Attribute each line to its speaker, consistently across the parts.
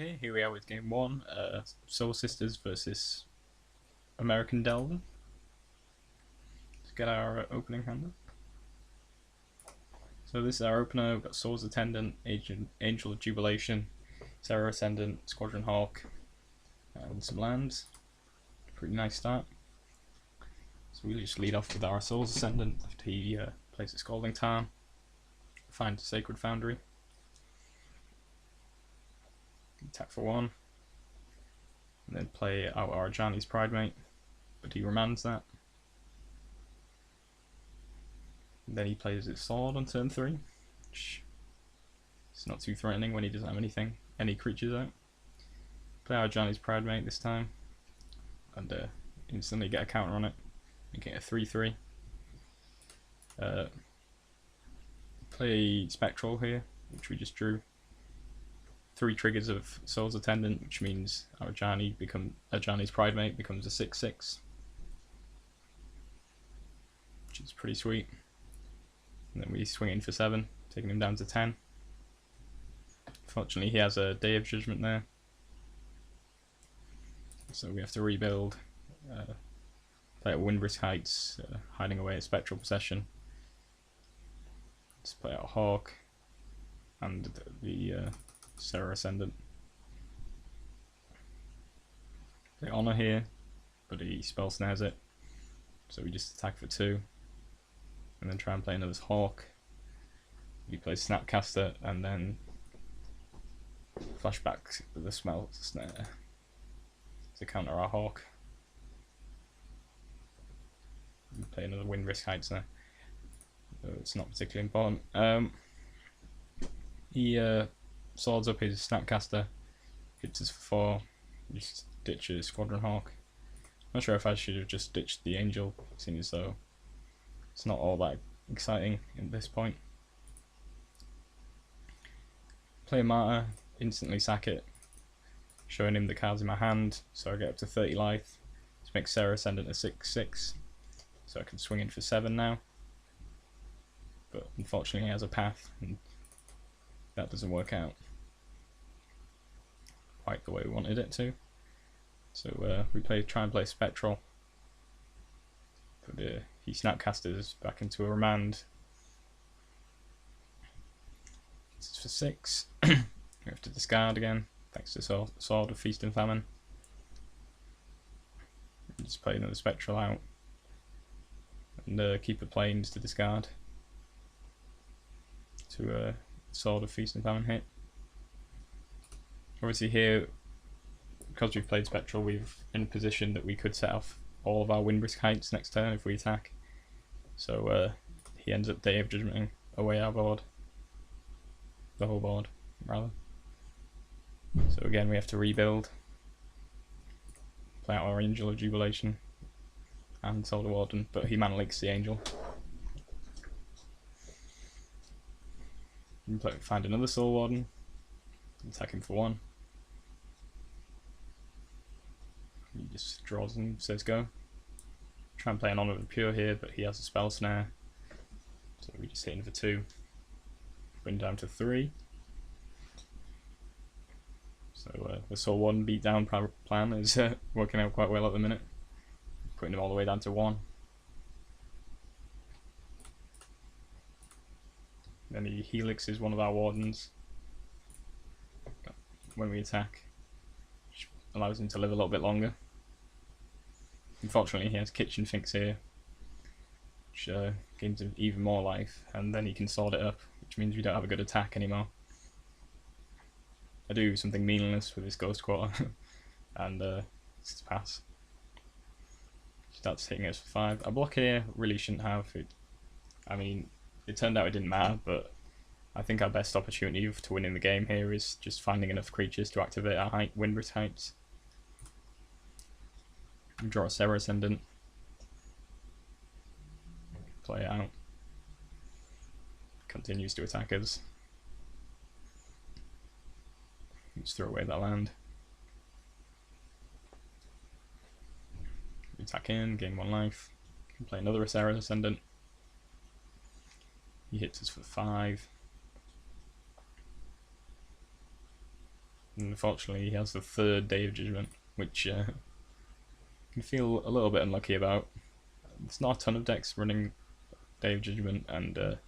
Speaker 1: Okay, here we are with game one, Soul Sisters versus American Delver. Let's get our opening hand up. So this is our opener. We've got Soul's Attendant, Angel of Jubilation, Serra Ascendant, Squadron Hawk, and some lands. Pretty nice start. So we'll just lead off with our Soul's Ascendant after he plays a Scalding Tarn, finds a Sacred Foundry, attack for one, and then play out our Ajani's Pridemate, but he remands that. And then he plays his sword on turn 3, which is not too threatening when he doesn't have any creatures out. Play our Ajani's Pridemate this time, and instantly get a counter on it, making it a 3/3. Play Spectral here, which we just drew. 3 triggers of Soul's Attendant, which means our Ajani's Pridemate becomes a 6/6, which is pretty sweet. And then we swing in for 7, taking him down to 10. Fortunately, he has a Day of Judgment there, so we have to rebuild. Play at Windbrisk Heights, hiding away at Spectral Procession. Let's play out Hawk and the Serra Ascendant. Play Honor here, but he spell snares it, so we just attack for 2, and then try and play another Hawk. He plays Snapcaster, and then flashback the Smell Snare to counter our Hawk. We play another Windbrisk Heights there, so it's not particularly important. He swords up his Snapcaster, hits us for 4, just ditches Squadron Hawk. Not sure if I should have just ditched the Angel, seeing as though it's not all that exciting at this point. Play a Martyr, instantly sack it, showing him the cards in my hand, so I get up to 30 life. This makes Serra Ascendant a 6/6, so I can swing in for 7 now. But unfortunately he has a path, and that doesn't work out quite the way we wanted it to. So we try and play Spectral, but he Snapcasters back into a remand. It's for 6. We have to discard again, thanks to Sword of Feast and Famine. Just play another Spectral out, and keep a Plains to discard to Sword of Feast and Famine hit. Obviously here, because we've played Spectral, we're in a position that we could set off all of our Windbrisk Heights next turn if we attack. So he ends up Day of Judgmenting away our board. The whole board, rather. So again we have to rebuild. Play out our Angel of Jubilation and Soul Warden, but he mana leaks the Angel. Find another Soul Warden, attack him for 1. He just draws and says go. Try and play an Honor of the Pure here, but he has a spell snare, so we just hit him for 2. Bring down to 3. So the Soul Warden beatdown plan is working out quite well at the minute, putting him all the way down to 1. Then he helixes one of our Wardens when we attack, which allows him to live a little bit longer. Unfortunately he has Kitchen Finks here, which gives him even more life, and then he can sword it up, which means we don't have a good attack anymore. I do something meaningless with his Ghost Quarter, and it's a pass. Starts hitting us for 5. A block here really shouldn't have it. I mean, it turned out it didn't matter, but I think our best opportunity to winning the game here is just finding enough creatures to activate our Windbrisk Heights. We draw a Serra Ascendant. Play it out. Continues to attack us. Just throw away that land. We attack in, gain 1 life. Can play another Serra Ascendant. He hits us for 5. And unfortunately, he has the third Day of Judgment, which can feel a little bit unlucky about. There's not a ton of decks running Day of Judgment, and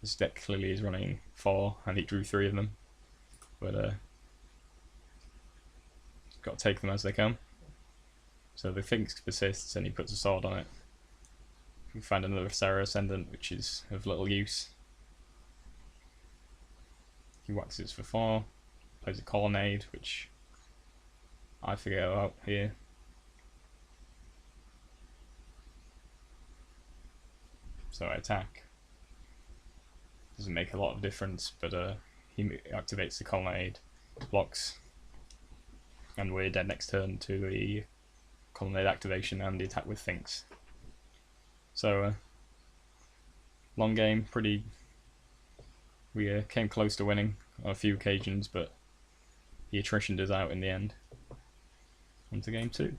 Speaker 1: this deck clearly is running 4, and he drew 3 of them. But got to take them as they come. So the Finks persists, and he puts a sword on it. We find another Serra Ascendant, which is of little use. He waxes for 4, plays a Colonnade, which I figure out here. So I attack. Doesn't make a lot of difference, but he activates the Colonnade, blocks, and we're dead next turn to the Colonnade activation and the attack with Finks. So long game, pretty. We came close to winning on a few occasions, but the attrition is out in the end. On to game 2.